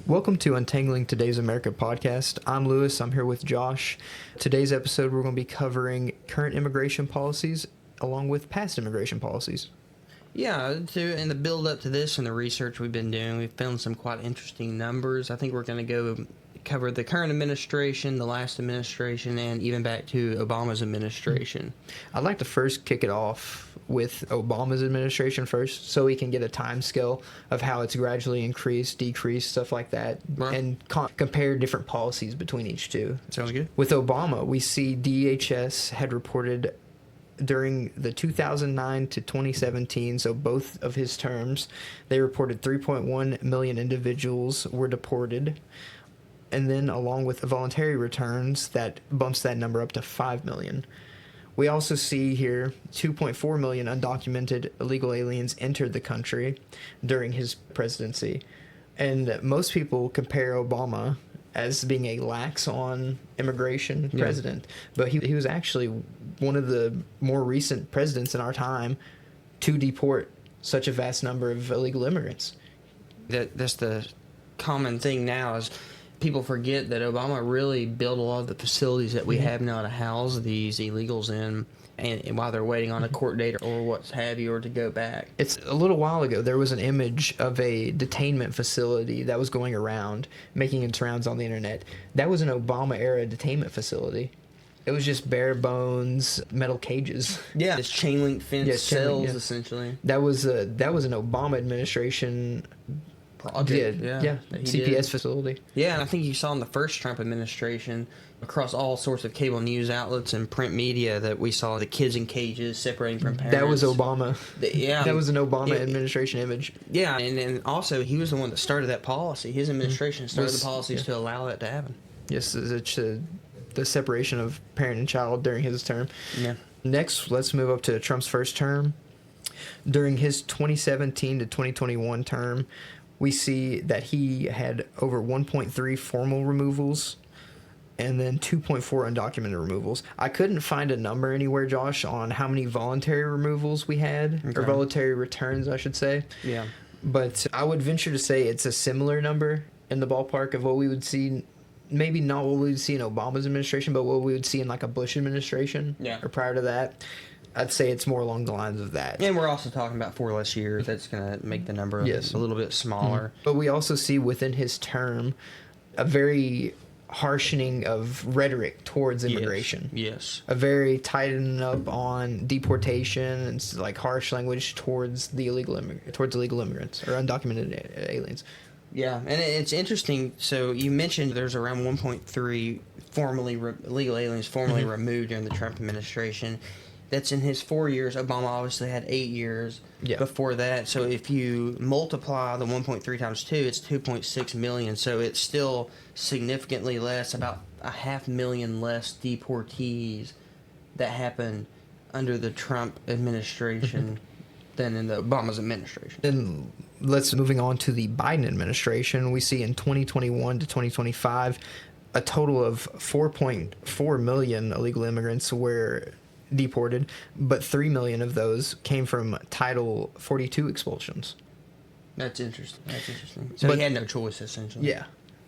Welcome to Untangling Today's America podcast. I'm Lewis. I'm here with Josh. Today's episode, we're going to be covering current immigration policies along with past immigration policies. Yeah, in the build up to this and the research we've been doing, we've found some quite interesting numbers. I think we're going to go cover the current administration, the last administration, and even back to Obama's administration. I'd like to first kick it off with Obama's administration first, so we can get a time scale of how it's gradually increased, decreased, stuff like that, Right. and compare different policies between each two. Sounds good. With Obama, we see DHS had reported during the 2009 to 2017, so both of his terms, they reported 3.1 million individuals were deported. And then along with the voluntary returns, that bumps that number up to 5 million. We also see here 2.4 million undocumented illegal aliens entered the country during his presidency. And most people compare Obama as being a lax on immigration president. But he was actually one of the more recent presidents in our time to deport such a vast number of illegal immigrants. That's the common thing now is people forget that Obama really built a lot of the facilities that we have now to house these illegals in, and while they're waiting on a court date or what have you, or to go back. It's a little while ago, there was an image of a detainment facility that was going around, making its rounds on the internet. That was an Obama-era detainment facility. It was just bare bones, metal cages. Yeah, it's chain link fence cells, yeah. essentially. That was an Obama administration Project, CPS facility. Yeah, and I think you saw in the first Trump administration, across all sorts of cable news outlets and print media, that we saw the kids in cages separating from parents. That was Obama. Yeah. That was an Obama administration image. Yeah, and also he was the one that started that policy. His administration started the policies to allow that to happen. Yes, it's the separation of parent and child during his term. Yeah. Next, let's move up to Trump's first term. During his 2017 to 2021 term, we see that he had over 1.3 formal removals and then 2.4 undocumented removals. I couldn't find a number anywhere, Josh, on how many voluntary removals we had, or voluntary returns, I should say. Yeah. But I would venture to say it's a similar number in the ballpark of what we would see, maybe not what we would see in Obama's administration, but what we would see in like a Bush administration or prior to that. I'd say it's more along the lines of that. And we're also talking about 4 less years. That's going to make the number a little bit smaller. But we also see within his term a very harshening of rhetoric towards immigration. Yes. A very tightening up on deportation and like harsh language towards the illegal immigrants or undocumented aliens. Yeah, and it's interesting. So you mentioned there's around 1.3 illegal aliens formally removed during the Trump administration. That's in his 4 years. Obama obviously had 8 years before that. So if you multiply the 1.3 times 2, it's 2.6 million. So it's still significantly less, about 500,000 less deportees that happened under the Trump administration than in the Obama's administration. Then moving on to the Biden administration, we see in 2021 to 2025, a total of 4.4 million illegal immigrants were deported, but 3 million of those came from Title 42 expulsions. That's interesting. So he had no choice, essentially. Yeah.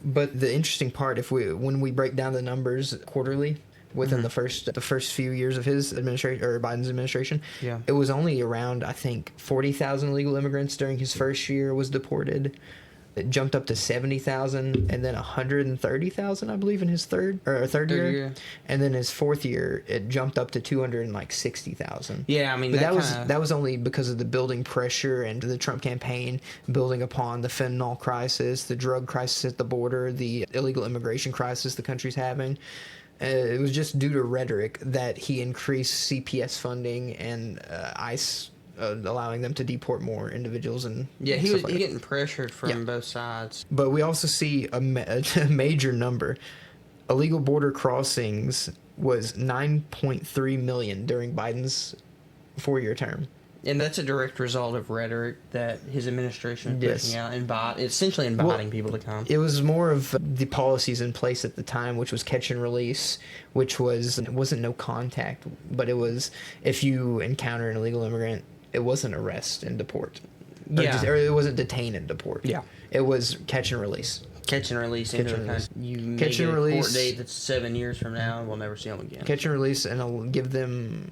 But the interesting part, when we break down the numbers quarterly within the first few years of his administration, or Biden's administration, it was only around, I think, 40,000 illegal immigrants during his first year was deported. It jumped up to 70,000, and then 130,000, I believe, in his third year. And then his fourth year, it jumped up to 260,000. Yeah, I mean, but that was only because of the building pressure and the Trump campaign building upon the fentanyl crisis, the drug crisis at the border, the illegal immigration crisis the country's having. It was just due to rhetoric that he increased CPS funding and ICE. Allowing them to deport more individuals and he was getting pressured from both sides. But we also see a major number. Illegal border crossings was 9.3 million during Biden's 4-year term. And that's a direct result of rhetoric that his administration is pushing out, essentially inviting people to come. It was more of the policies in place at the time, which was catch and release, which wasn't no contact, but it was if you encounter an illegal immigrant, it wasn't arrest and deport. Or it wasn't detain and deport. Yeah. It was catch and release. catch and release into a country. You may Catch get and a court release. date that's 7 years from now, and we'll never see them again. Catch and release, and I'll give them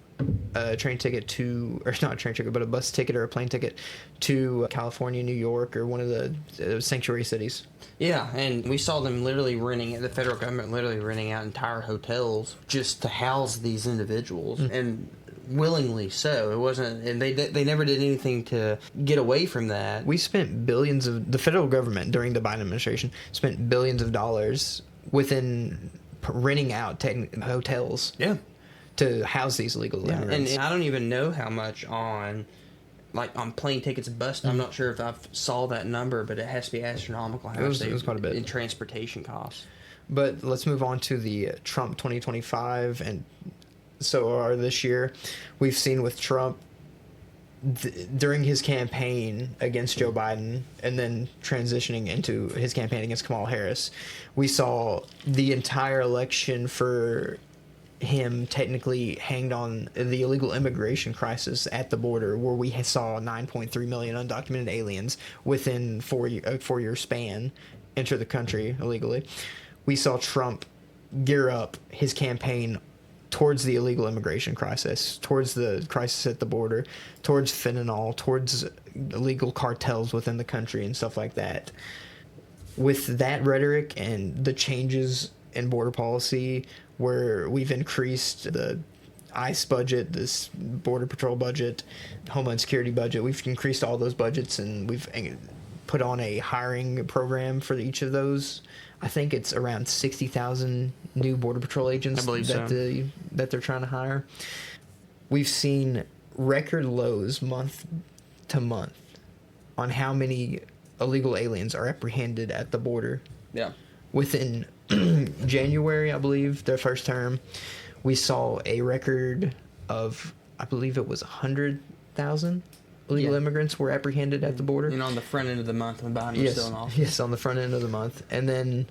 a train ticket to, or not a train ticket, but a bus ticket or a plane ticket to California, New York, or one of the sanctuary cities. Yeah, and we saw them literally the federal government literally renting out entire hotels just to house these individuals, and willingly so. It wasn't, and they never did anything to get away from that. We spent the federal government during the Biden administration spent billions of dollars within renting out hotels. Yeah. To house these illegal immigrants. And I don't even know how much on plane tickets and bus. I'm not sure if I saw that number, but it has to be astronomical. It was quite a bit in transportation costs. But let's move on to the Trump 2025 and this year. We've seen with Trump during his campaign against Joe Biden and then transitioning into his campaign against Kamala Harris, we saw the entire election for him technically hanged on the illegal immigration crisis at the border, where we saw 9.3 million undocumented aliens within a 4-year span enter the country illegally. We saw Trump gear up his campaign towards the illegal immigration crisis, towards the crisis at the border, towards fentanyl, towards illegal cartels within the country and stuff like that. With that rhetoric and the changes in border policy, where we've increased the ICE budget, this Border Patrol budget, Homeland Security budget, we've increased all those budgets, and we've put on a hiring program for each of those. I think it's around 60,000 new Border Patrol agents that they're trying to hire. We've seen record lows month to month on how many illegal aliens are apprehended at the border. Yeah. Within January, I believe, their first term, we saw a record of, I believe it was 100,000 illegal immigrants were apprehended at the border. And on the front end of the month when Biden was still in office. Yes, on the front end of the month. And then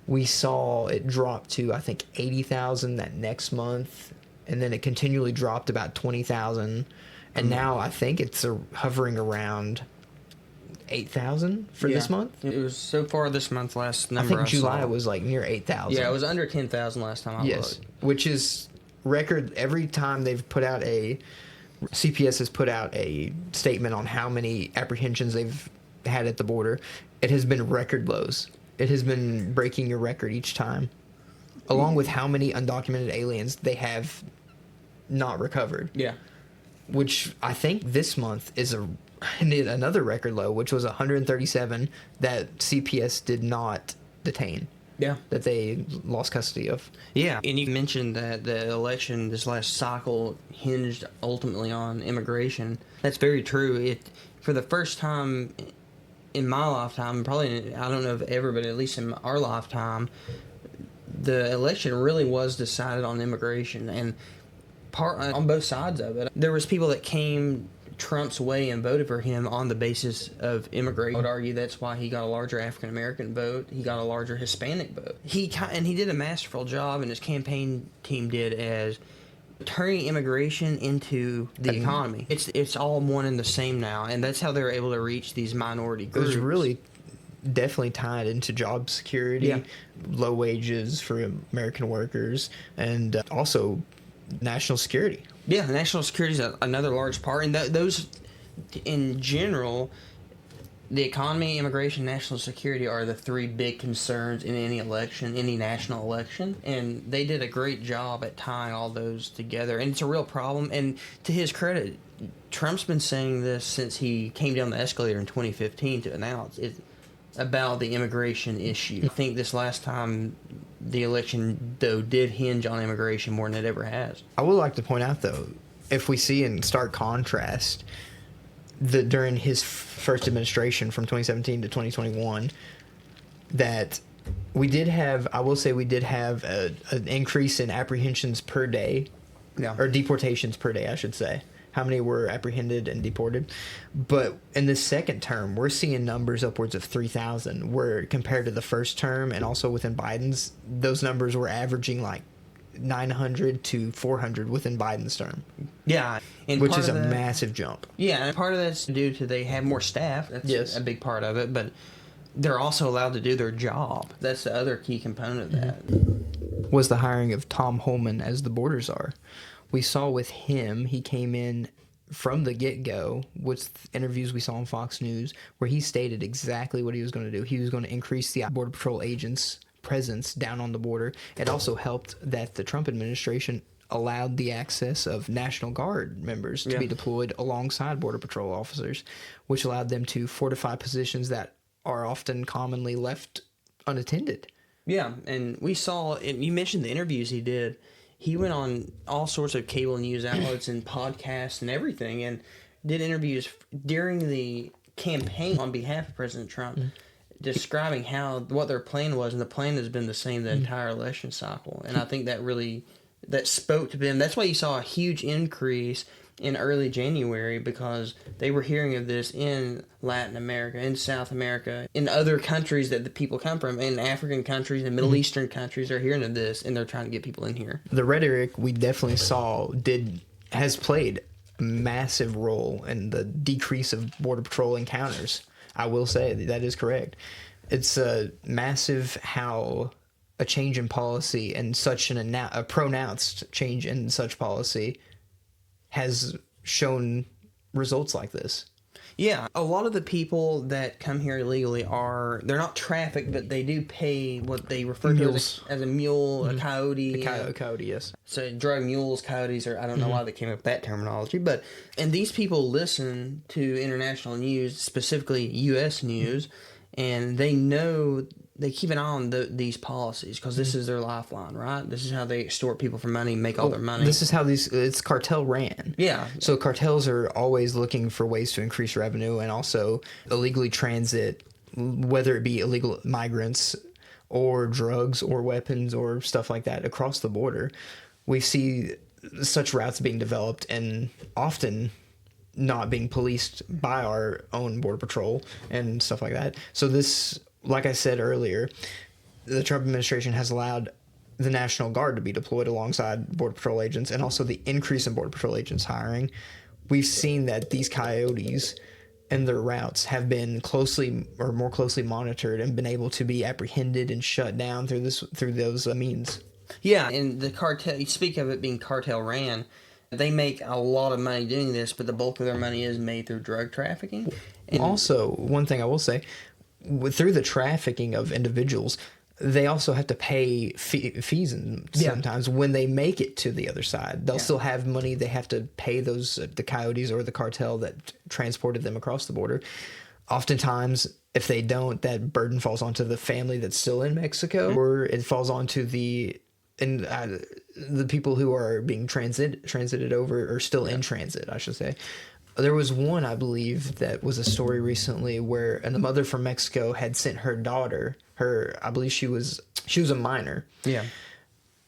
we saw it drop to, I think, 80,000 that next month. And then it continually dropped about 20,000. And now I think it's hovering around 8,000 for this month. It was so far this month. Last number I think July was like near 8,000. Yeah, it was under 10,000 last time I looked. Which is record. Every time they've put out CPS has put out a statement on how many apprehensions they've had at the border, it has been record lows. It has been breaking your record each time, along with how many undocumented aliens they have not recovered. Yeah. Which I think this month is another record low, which was 137 that CPS did not detain. Yeah. That they lost custody of. Yeah. And you mentioned that the election this last cycle hinged ultimately on immigration. That's very true. For the first time in my lifetime, probably, I don't know if ever, but at least in our lifetime, the election really was decided on immigration, and on both sides of it. There was people that came Trump's way and voted for him on the basis of immigration. I would argue that's why he got a larger African American vote. He got a larger Hispanic vote. He did a masterful job, and his campaign team did, as turning immigration into the economy. It's all one and the same now, and that's how they're able to reach these minority groups. It was really definitely tied into job security, low wages for American workers, and also national security. Yeah, national security is another large part, and those, in general, the economy, immigration, national security are the three big concerns in any election, any national election, and they did a great job at tying all those together, and it's a real problem. And to his credit, Trump's been saying this since he came down the escalator in 2015 to announce it about the immigration issue. I think this last time the election, though, did hinge on immigration more than it ever has. I would like to point out, though, if we see in stark contrast, during his first administration from 2017 to 2021, that we did have an increase in apprehensions per day, or deportations per day, I should say. How many were apprehended and deported? But in the second term, we're seeing numbers upwards of 3,000, where compared to the first term, and also within Biden's, those numbers were averaging like 900 to 400 within Biden's term. Yeah. And which is a massive jump. Yeah, and part of that's due to they have more staff. That's a big part of it. But they're also allowed to do their job. That's the other key component of that. Was the hiring of Tom Holman as the border czar. We saw with him, he came in from the get-go with interviews we saw on Fox News where he stated exactly what he was going to do. He was going to increase the Border Patrol agents' presence down on the border. It also helped that the Trump administration allowed the access of National Guard members to be deployed alongside Border Patrol officers, which allowed them to fortify positions that are often commonly left unattended. Yeah, and we saw, you mentioned the interviews he did. He went on all sorts of cable news outlets and podcasts and everything, and did interviews during the campaign on behalf of President Trump, describing what their plan was, and the plan has been the same the entire election cycle. And I think that spoke to them. That's why you saw a huge increase in early January, because they were hearing of this in Latin America, in South America, in other countries that the people come from, in African countries and Middle Eastern countries are hearing of this, and they're trying to get people in here. The rhetoric we definitely saw has played a massive role in the decrease of Border Patrol encounters. I will say that is correct. It's massive how a change in policy and such a pronounced change in such policy has shown results like this. Yeah, a lot of the people that come here illegally they're not trafficked, but they do pay what they refer to as a mule, a coyote. A coyote, yes. So drug mules, coyotes, or I don't know why they came up with that terminology, and these people listen to international news, specifically U.S. news, and they know, they keep an eye on these policies because this is their lifeline, right? This is how they extort people for money, make all their money. This is how it's cartel ran. Yeah. So cartels are always looking for ways to increase revenue and also illegally transit, whether it be illegal migrants or drugs or weapons or stuff like that across the border. We see such routes being developed and often not being policed by our own Border Patrol and stuff like that. So this, like I said earlier, the Trump administration has allowed the National Guard to be deployed alongside Border Patrol agents, and also the increase in Border Patrol agents hiring. We've seen that these coyotes and their routes have been more closely monitored and been able to be apprehended and shut down through those means. Yeah, and the cartel, you speak of it being cartel ran, they make a lot of money doing this, but the bulk of their money is made through drug trafficking. And also, one thing I will say, through the trafficking of individuals, they also have to pay fees sometimes when they make it to the other side. They'll still have money they have to pay the coyotes or the cartel that transported them across the border. Oftentimes, if they don't, that burden falls onto the family that's still in Mexico, or it falls onto the people who are being transited over, or still in transit, I should say. There was one, I believe, that was a story recently where a mother from Mexico had sent her daughter, I believe she was a minor. Yeah.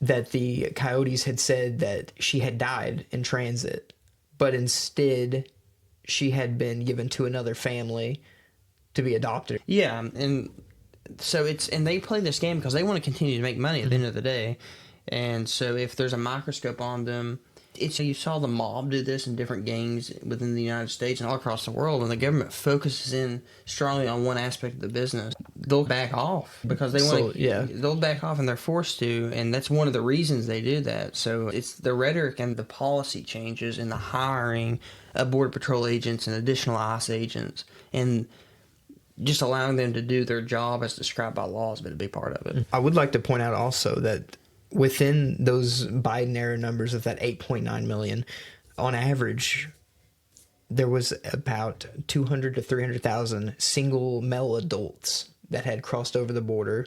That the coyotes had said that she had died in transit, but instead she had been given to another family to be adopted. Yeah, and so and they play this game because they want to continue to make money at the end of the day. And so if there's a microscope on them, you saw the mob do this in different gangs within the United States and all across the world. When the government focuses in strongly on one aspect of the business, they'll back off because they'll back off, and they're forced to. And that's one of the reasons they do that. So it's the rhetoric and the policy changes and the hiring of Border Patrol agents and additional ICE agents, and just allowing them to do their job as described by law has been a big part of it. I would like to point out also that within those Biden era numbers of that 8.9 million, on average, there was about 200 to 300,000 single male adults that had crossed over the border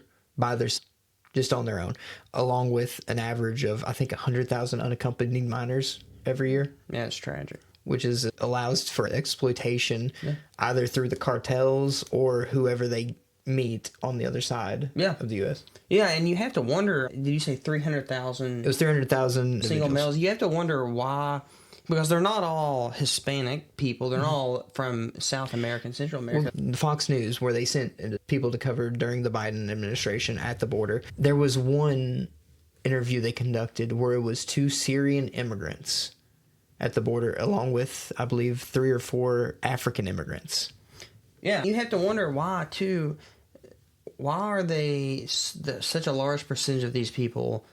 just on their own, along with an average of, I think, 100,000 unaccompanied minors every year. Yeah, it's tragic. Which allows for exploitation either through the cartels or whoever they meet on the other side of the U.S. Yeah, and you have to wonder, did you say 300,000? It was 300,000 single males. You have to wonder why, because they're not all Hispanic people. They're not all from South America and Central America. Well, Fox News, where they sent people to cover during the Biden administration at the border, there was one interview they conducted where it was 2 Syrian immigrants at the border, along with, I believe, 3 or 4 African immigrants. Yeah, you have to wonder why, too. why are such a large percentage of these people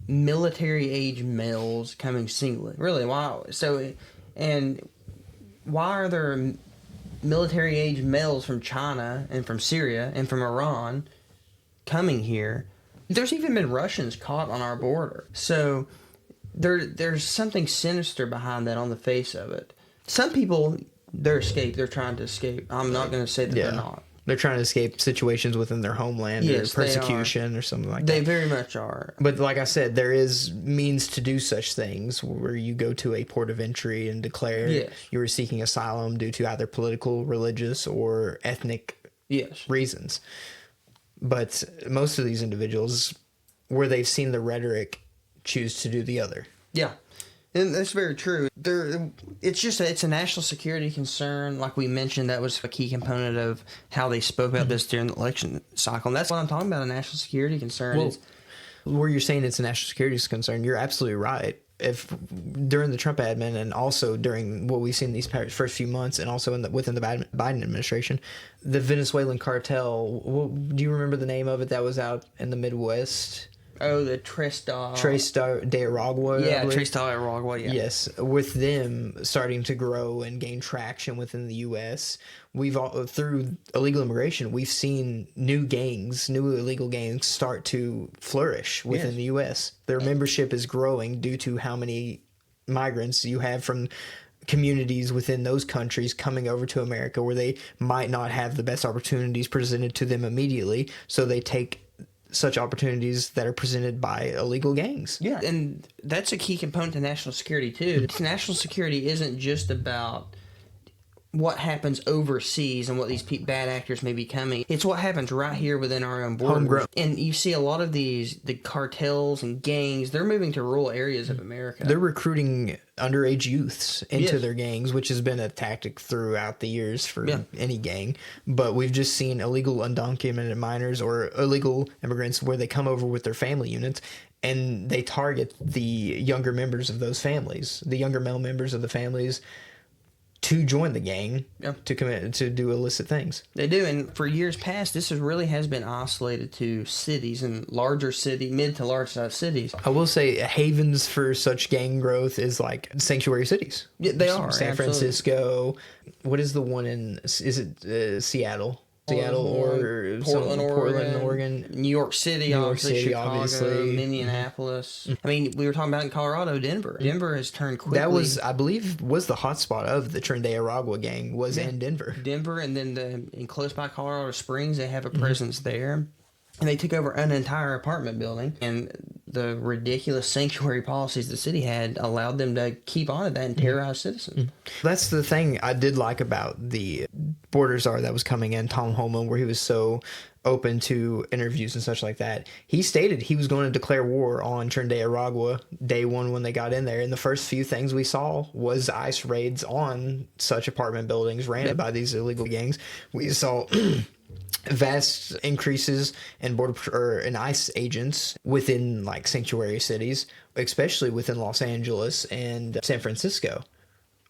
military age males coming singly? Really, why? So, and why are there military age males from China and from Syria and from Iran coming here? There's even been Russians caught on our border. So there's something sinister behind that on the face of it. Some people, they're trying to escape. I'm not going to say that they're not. They're trying to escape situations within their homeland, or persecution or something like that. They very much are. But like I said, there is means to do such things where you go to a port of entry and declare you are seeking asylum due to either political, religious, or ethnic reasons. But most of these individuals, where they've seen the rhetoric, choose to do the other. Yeah. And that's very true. It's a national security concern. Like we mentioned, that was a key component of how they spoke about this during the election cycle. And that's what I'm talking about, a national security concern. Well, where you're saying it's a national security concern, you're absolutely right. If during the Trump admin and also during what we've seen these first few months and also within the Biden administration, the Venezuelan cartel, do you remember the name of it that was out in the Midwest? Oh, the Tres de Aragua. Yeah, Tres de Aragua, yeah. Yes, with them starting to grow and gain traction within the U.S., through illegal immigration, we've seen new illegal gangs start to flourish within the U.S. Their membership is growing due to how many migrants you have from communities within those countries coming over to America, where they might not have the best opportunities presented to them immediately, so they take such opportunities that are presented by illegal gangs. Yeah, and that's a key component to national security, too. National security isn't just about what happens overseas and what these bad actors may be coming. It's what happens right here within our own borders. Homegrown. And you see a lot of the cartels and gangs, they're moving to rural areas of America. They're recruiting underage youths into their gangs, which has been a tactic throughout the years for any gang. But we've just seen illegal undocumented minors or illegal immigrants where they come over with their family units and they target the younger members of those families, the younger male members of the families, to join the gang, to do illicit things. They do, and for years past, this has been isolated to cities and mid to large size cities. I will say havens for such gang growth is like sanctuary cities. Yeah, they are. San Francisco. What is the one in? Is it Seattle? Or Portland, Oregon, New York City, Chicago, Minneapolis. I mean, we were talking about in Colorado, Denver. Denver has turned quickly. That was, I believe, the hotspot of the Tren de Aragua gang was in Denver. Denver, and then in close by Colorado Springs, they have a presence there. And they took over an entire apartment building, and the ridiculous sanctuary policies the city had allowed them to keep on at that and terrorize citizens. That's the thing I did like about the border czar that was coming in, Tom Homan, where he was so open to interviews and such like that. He stated he was going to declare war on Tren de Aragua day one when they got in there. And the first few things we saw was ICE raids on such apartment buildings ran by these illegal gangs. We saw vast increases in in ICE agents within like sanctuary cities, especially within Los Angeles and San Francisco,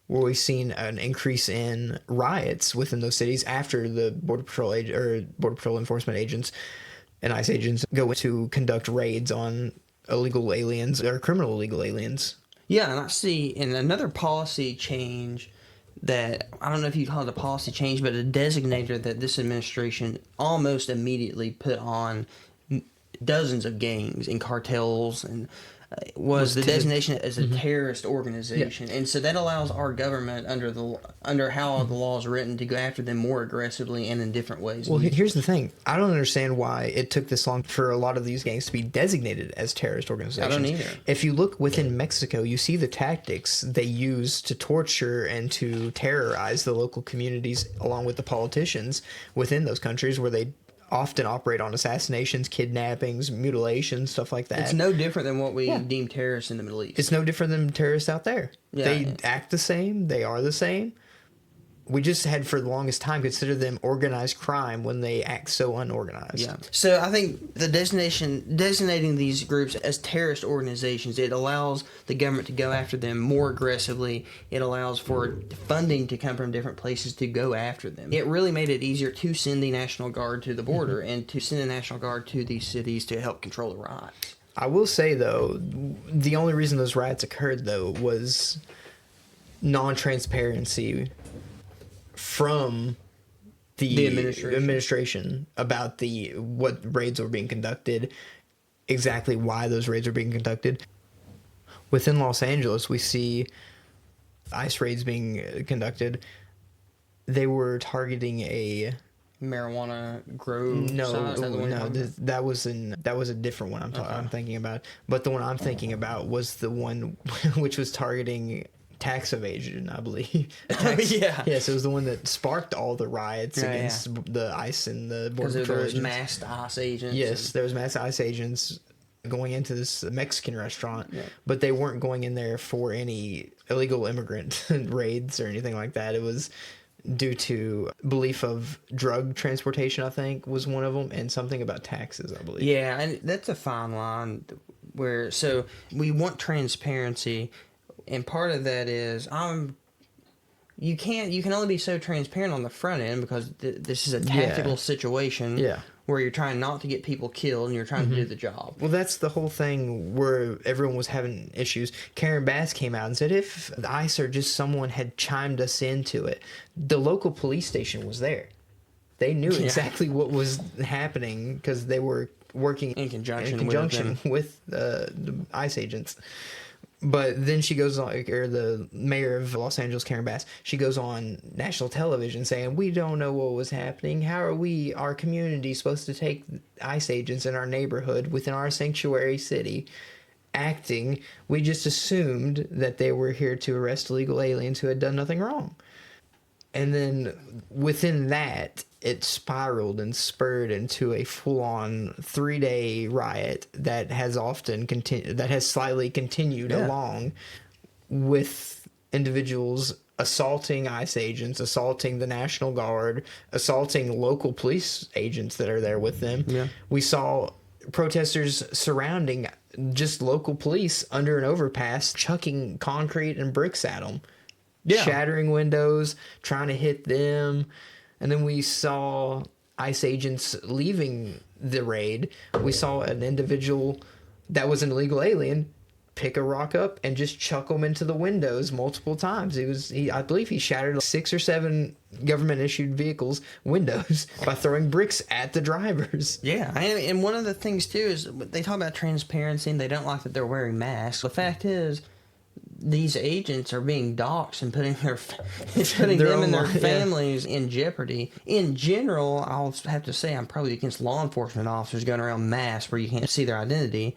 where we've seen an increase in riots within those cities after the Border Patrol enforcement agents and ICE agents go to conduct raids on illegal aliens or criminal illegal aliens. Yeah, and I see in another policy change that, I don't know if you call it a policy change, but a designator that this administration almost immediately put on dozens of gangs and cartels and was the designation as a terrorist organization. And so that allows our government, under how the law is written, to go after them more aggressively and in different ways. Well, here's the thing. I don't understand why it took this long for a lot of these gangs to be designated as terrorist organizations. I don't either. If you look within Mexico, you see the tactics they use to torture and to terrorize the local communities along with the politicians within those countries, where they often operate on assassinations, kidnappings, mutilations, stuff like that. It's no different than what we deem terrorists in the Middle East. It's no different than terrorists out there. Yeah. They act the same. They are the same. we just had for the longest time considered them organized crime when they act so unorganized. Yeah. So I think the designating these groups as terrorist organizations, it allows the government to go after them more aggressively. It allows for funding to come from different places to go after them. It really made it easier to send the National Guard to the border and to send the National Guard to these cities to help control the riots. I will say, though, the only reason those riots occurred, though, was non-transparency from the administration about what raids were being conducted, exactly why those raids were being conducted. Within Los Angeles, we see ICE raids being conducted. They were targeting a marijuana grow. That was a different one I'm thinking about. But the one I'm thinking about was the one which was targeting tax evasion, I believe. Yes, it was the one that sparked all the riots against the ICE and the border patrol agents. There was masked ICE agents. Yes, there was masked ICE agents going into this Mexican restaurant, but they weren't going in there for any illegal immigrant raids or anything like that. It was due to belief of drug transportation, I think, was one of them, and something about taxes, I believe. Yeah, and that's a fine line where, so we want transparency, and part of that is you can only be so transparent on the front end because this is a tactical situation where you're trying not to get people killed and you're trying to do the job. Well, that's the whole thing where everyone was having issues. Karen Bass came out and said if the ICE or just someone had chimed us into it, the local police station was there. They knew exactly what was happening because they were working in conjunction with the ICE agents. But then she goes on, or the mayor of Los Angeles, Karen Bass, she goes on national television saying, we don't know what was happening. How are we, our community, supposed to take ICE agents in our neighborhood within our sanctuary city acting? We just assumed that they were here to arrest illegal aliens who had done nothing wrong. And then within that, it spiraled and spurred into a full-on 3-day riot that has slightly continued along with individuals assaulting ICE agents, assaulting the National Guard, assaulting local police agents that are there with them. Yeah. We saw protesters surrounding just local police under an overpass, chucking concrete and bricks at them. Yeah. Shattering windows, trying to hit them. And then we saw ICE agents leaving the raid. We saw an individual that was an illegal alien pick a rock up and just chuck them into the windows multiple times. I believe he shattered 6 or 7 government-issued vehicles' windows by throwing bricks at the drivers. Yeah, and one of the things, too, is they talk about transparency and they don't like that they're wearing masks. The fact is, these agents are being doxxed and putting them and their families in jeopardy. In general, I'll have to say I'm probably against law enforcement officers going around masked where you can't see their identity.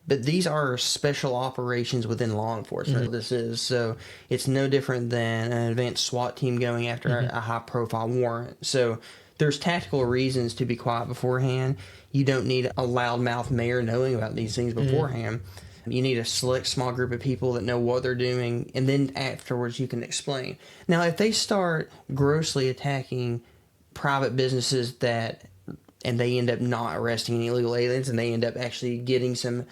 But these are special operations within law enforcement. This is so it's no different than an advanced SWAT team going after a high-profile warrant. So there's tactical reasons to be quiet beforehand. You don't need a loudmouth mayor knowing about these things beforehand. You need a select small group of people that know what they're doing, and then afterwards you can explain. Now, if they start grossly attacking private businesses and they end up not arresting any illegal aliens, and they end up actually getting some,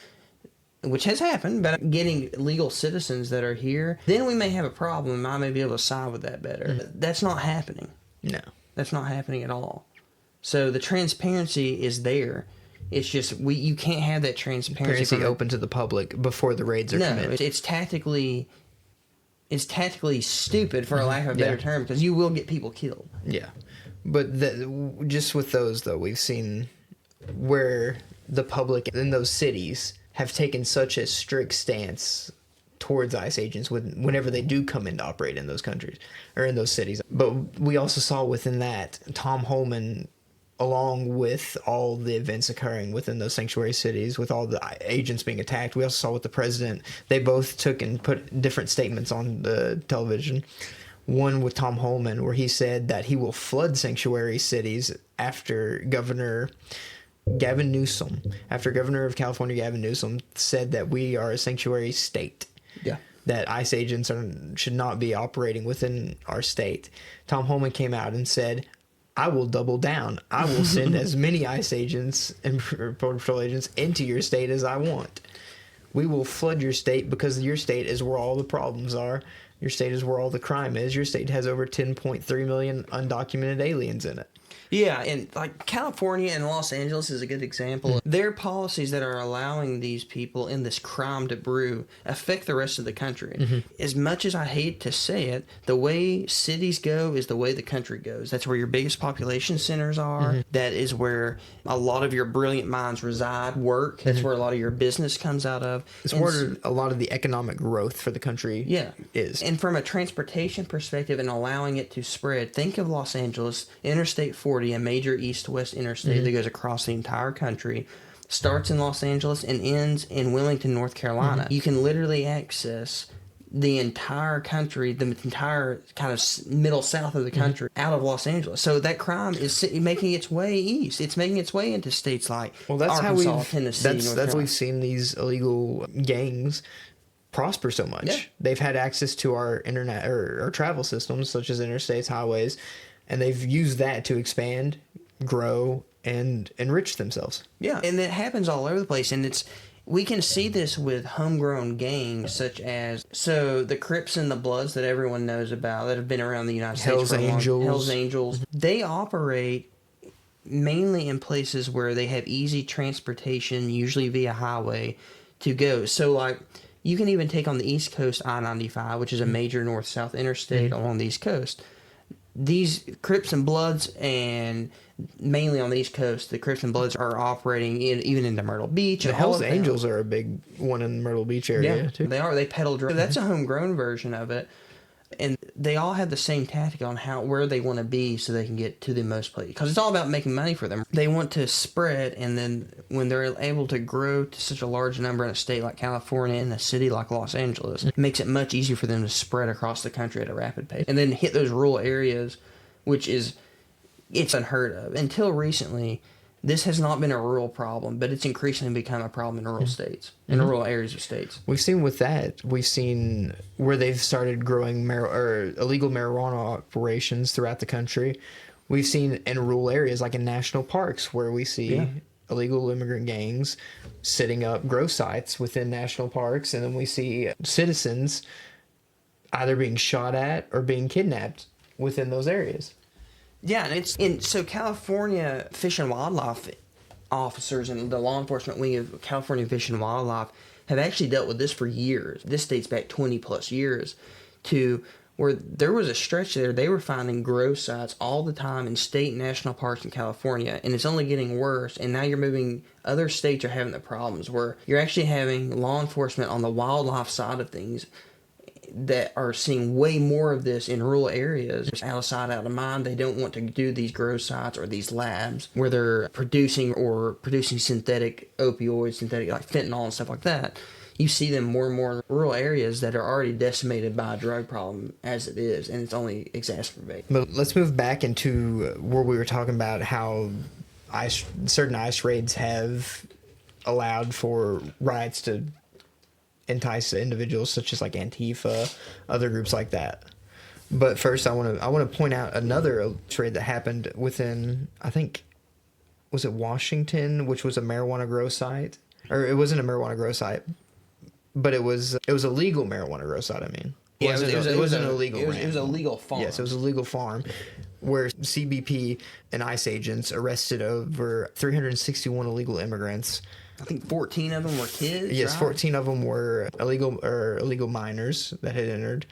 which has happened, but getting legal citizens that are here, then we may have a problem. I may be able to side with that better. That's not happening. No. That's not happening at all. So the transparency is there. It's just you can't have that transparency open to the public before the raids are committed. No, it's tactically stupid, for a lack of a better term, because you will get people killed. Yeah, but just with those though, we've seen where the public in those cities have taken such a strict stance towards ICE agents whenever they do come in to operate in those countries or in those cities. But we also saw within that Tom Holman, along with all the events occurring within those sanctuary cities, with all the agents being attacked. We also saw with the president, they both took and put different statements on the television. One with Tom Holman, where he said that he will flood sanctuary cities after Governor of California Gavin Newsom said that we are a sanctuary state. Yeah. that ICE agents should not be operating within our state. Tom Holman came out and said, I will double down. I will send as many ICE agents and Border Patrol agents into your state as I want. We will flood your state because your state is where all the problems are. Your state is where all the crime is. Your state has over 10.3 million undocumented aliens in it. Yeah, and like California and Los Angeles is a good example. Their policies that are allowing these people in this crime to brew affect the rest of the country. As much as I hate to say it, the way cities go is the way the country goes. That's where your biggest population centers are. That is where a lot of your brilliant minds reside, work. That's where a lot of your business comes out of. It's where a lot of the economic growth for the country is. And from a transportation perspective and allowing it to spread, think of Los Angeles, Interstate 40, a major east-west interstate that goes across the entire country, starts in Los Angeles and ends in Wilmington, North Carolina. You can literally access the entire country, the entire kind of middle south of the country out of Los Angeles. So that crime is making its way east. It's making its way into states like Arkansas, Tennessee, North Carolina. That's we've seen these illegal gangs prosper so much. Yeah. They've had access to our internet or travel systems such as interstates, highways, and they've used that to expand, grow, and enrich themselves. Yeah, and it happens all over the place, and we can see this with homegrown gangs such as the Crips and the Bloods that everyone knows about that have been around the United States for a long time. Hells Angels. They operate mainly in places where they have easy transportation, usually via highway, to go. So like you can even take on the East Coast I-95, which is a major north-south interstate along the East Coast. These Crips and Bloods, and mainly on the East Coast, the Crips and Bloods are operating even into Myrtle Beach. The Hells Angels are a big one in the Myrtle Beach area, too. They are. They peddle drugs. That's a homegrown version of it. And they all have the same tactic on where they want to be so they can get to the most place. Because it's all about making money for them. They want to spread, and then when they're able to grow to such a large number in a state like California and a city like Los Angeles, it makes it much easier for them to spread across the country at a rapid pace. And then hit those rural areas, it's unheard of. Until recently, this has not been a rural problem, but it's increasingly become a problem in rural states, in rural areas of states. We've seen where they've started growing illegal marijuana operations throughout the country. We've seen in rural areas, like in national parks, where we see illegal immigrant gangs setting up grow sites within national parks, and then we see citizens either being shot at or being kidnapped within those areas. Yeah, and so California Fish and Wildlife officers and the law enforcement wing of California Fish and Wildlife have actually dealt with this for years. This dates back 20 plus years to where there was a stretch there they were finding grow sites all the time in state and national parks in California, and it's only getting worse. And now other states are having the problems where you're actually having law enforcement on the wildlife side of things that are seeing way more of this in rural areas. It's out of sight, out of mind. They don't want to do these grow sites or these labs where they're producing synthetic opioids, synthetic like fentanyl and stuff like that. You see them more and more in rural areas that are already decimated by a drug problem as it is, and it's only exacerbated. But let's move back into where we were talking about how certain ICE raids have allowed for riots to entice individuals such as like Antifa, other groups like that. But first, I want to point out another raid that happened within, I think, was it Washington, which was a marijuana grow site, or it wasn't a marijuana grow site, but it was a legal marijuana grow site. I mean, it was an illegal. It was a legal farm. Yes, it was a legal farm, where CBP and ICE agents arrested over 361 illegal immigrants. I think 14 of them were kids. Yes, right? 14 of them were illegal minors that had entered,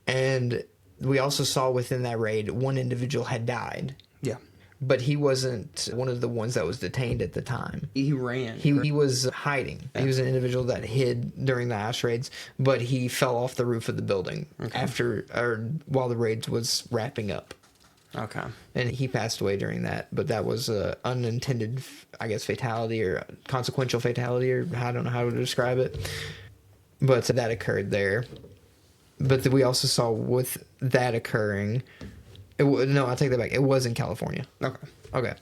and we also saw within that raid one individual had died. Yeah, but he wasn't one of the ones that was detained at the time. He ran. He was hiding. Yeah. He was an individual that hid during the ICE raids, but he fell off the roof of the building while the raids was wrapping up. Okay. And he passed away during that, but that was an unintended, I guess, fatality or consequential fatality, or I don't know how to describe it. But that occurred there. But we also saw with that occurring, no, I take that back. It was in California. Okay. Okay.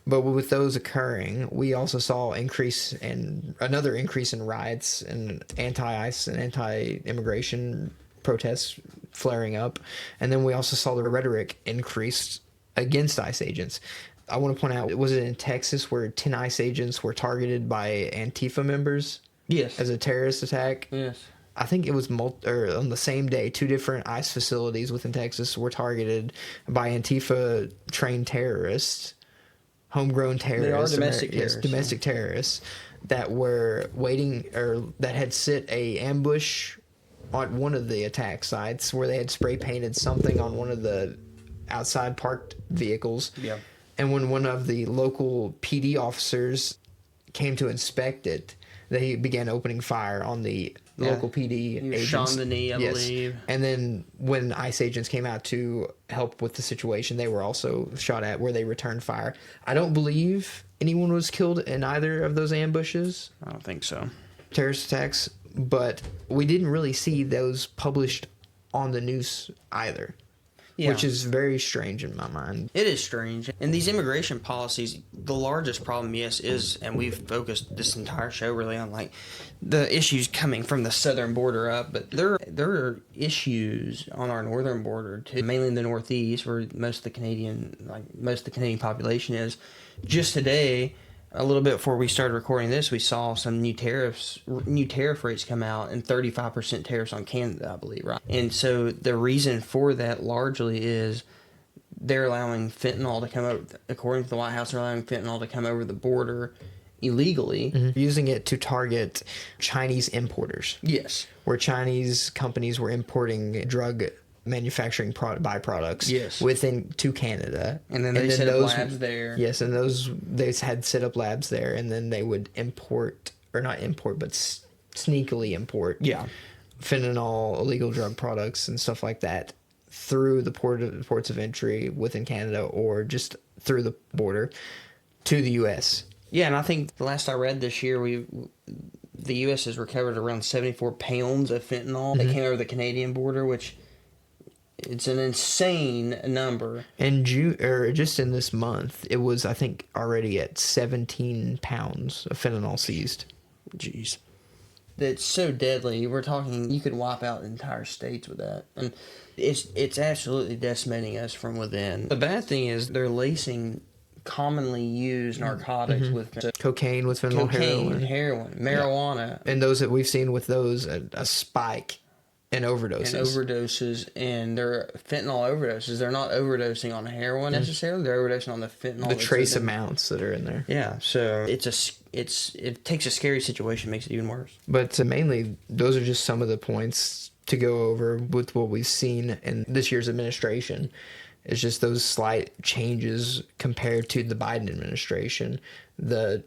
But with those occurring, we also saw another increase in riots and anti-ICE and anti-immigration protests flaring up. And then we also saw the rhetoric increased against ICE agents. I want to point out, was it in Texas where 10 ICE agents were targeted by Antifa members? Yes. As a terrorist attack? Yes. I think it was on the same day, 2 different ICE facilities within Texas were targeted by Antifa trained terrorists, homegrown terrorists. They are domestic terrorists. Yes, domestic terrorists that were waiting, or that had set a ambush on one of the attack sites where they had spray painted something on one of the outside parked vehicles. Yeah. And when one of the local PD officers came to inspect it, they began opening fire on the local PD agents. Shot in the knee, I believe. And then when ICE agents came out to help with the situation, they were also shot at, where they returned fire. I don't believe anyone was killed in either of those ambushes. I don't think so. Terrorist attacks, but we didn't really see those published on the news either. Yeah. Which is very strange in my mind. It is strange. And these immigration policies, the largest problem, yes, is, and we've focused this entire show really on like the issues coming from the southern border up, but there are issues on our northern border too, mainly in the Northeast, where most of the Canadian population is. Just today, a little bit before we started recording this, we saw some new tariff rates come out, and 35% tariffs on Canada, I believe, right? And so the reason for that largely is they're allowing fentanyl to come over, according to the White House, they're allowing fentanyl to come over the border illegally. Mm-hmm. Using it to target Chinese importers. Yes. Where Chinese companies were importing drug manufacturing byproducts within to Canada, and then they set up labs there. Yes, and they had set up labs there, and then they would sneakily import fentanyl, illegal drug products, and stuff like that through the ports of entry within Canada, or just through the border to the U.S. Yeah, and I think the last I read this year, the U.S. has recovered around 74 pounds of fentanyl that came over the Canadian border, which. It's an insane number. In June, or just in this month, it was, I think, already at 17 pounds of fentanyl seized. Jeez. That's so deadly. We're talking, you could wipe out entire states with that. And it's absolutely decimating us from within. The bad thing is they're lacing commonly used narcotics with cocaine with fentanyl, heroin, marijuana. And those that we've seen with those, a spike. And overdoses. And they're fentanyl overdoses. They're not overdosing on heroin necessarily. They're overdosing on the fentanyl. The trace amounts that are in there. Yeah, so it takes a scary situation, makes it even worse. But mainly, those are just some of the points to go over with what we've seen in this year's administration. It's just those slight changes compared to the Biden administration,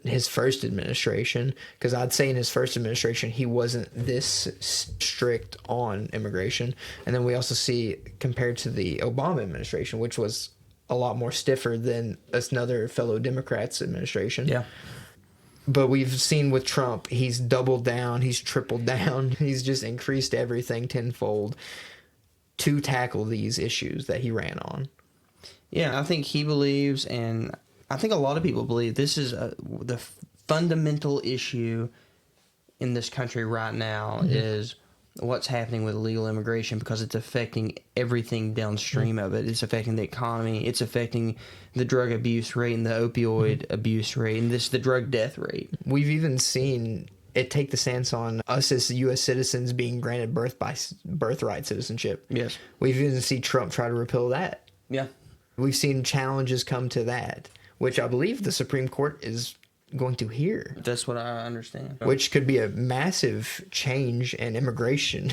his first administration. Because I'd say in his first administration, he wasn't this strict on immigration. And then we also see, compared to the Obama administration, which was a lot more stiffer than another fellow Democrats administration. Yeah. But we've seen with Trump, he's doubled down, he's tripled down, he's just increased everything tenfold to tackle these issues that he ran on. Yeah, I think he believes, and I think a lot of people believe, this is the fundamental issue in this country right now is what's happening with illegal immigration, because it's affecting everything downstream of it. It's affecting the economy. It's affecting the drug abuse rate and the opioid abuse rate, and the drug death rate. We've even seen it take the stance on us as U.S. citizens being granted birthright citizenship. Yes. We've even seen Trump try to repeal that. Yeah. We've seen challenges come to that, which I believe the Supreme Court is going to hear. That's what I understand. Which could be a massive change in immigration.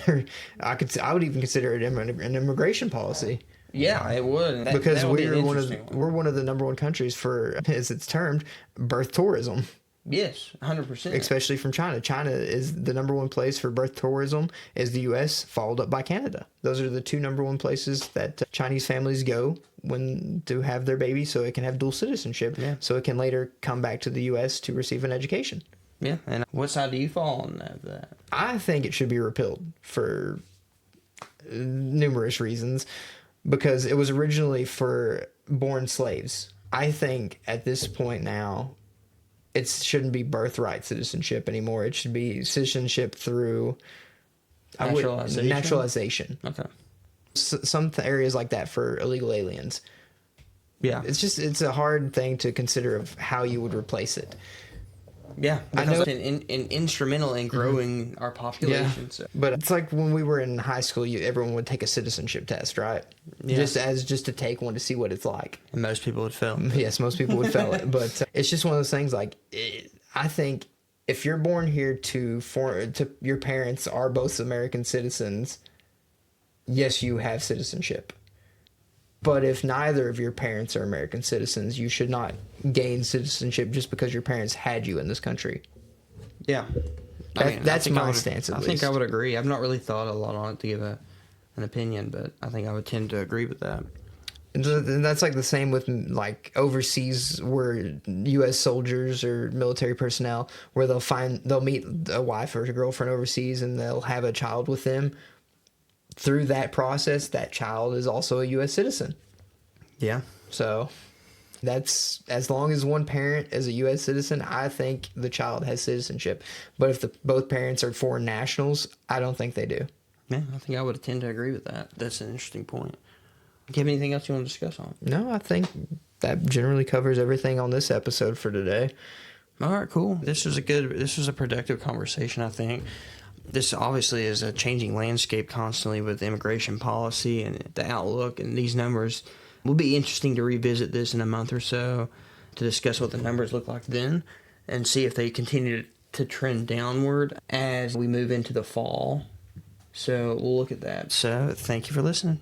I would even consider it an immigration policy. Yeah, it would. Because we're one of the number one countries for, as it's termed, birth tourism. Yes, 100%. Especially from China. China is the number one place for birth tourism, is the U.S., followed up by Canada. Those are the 2 number one places that Chinese families go to have their baby, so it can have dual citizenship, so it can later come back to the U.S. to receive an education. Yeah, and what side do you fall on that? I think it should be repealed for numerous reasons, because it was originally for born slaves. I think at this point now, it shouldn't be birthright citizenship anymore. It should be citizenship through naturalization. Okay. Some areas like that for illegal aliens. Yeah. It's a hard thing to consider of how you would replace it. Yeah, I because know it's instrumental in growing our population. Yeah, So. but it's like when we were in high school, everyone would take a citizenship test, right? Yeah. Just to take one to see what it's like. And most people would fail. Yes, most people would fail it, but it's just one of those things. I think if you're born here to your parents are both American citizens, yes, you have citizenship. But if neither of your parents are American citizens, you should not gain citizenship just because your parents had you in this country. Yeah. That's my stance, at least. I think I would agree. I've not really thought a lot on it to give an opinion, but I think I would tend to agree with that. And that's like the same with like overseas where U.S. soldiers or military personnel where they'll meet a wife or a girlfriend overseas and they'll have a child with them. Through that process, that child is also a U.S. citizen. Yeah. So that's as long as one parent is a U.S. citizen, I think the child has citizenship. But if both parents are foreign nationals, I don't think they do. Yeah, I think I would tend to agree with that. That's an interesting point. Do you have anything else you want to discuss on? No, I think that generally covers everything on this episode for today. All right, cool. This was a productive conversation, I think. This obviously is a changing landscape constantly with immigration policy and the outlook, and these numbers will be interesting to revisit this in a month or so to discuss what the numbers look like then and see if they continue to trend downward as we move into the fall. So we'll look at that. So thank you for listening.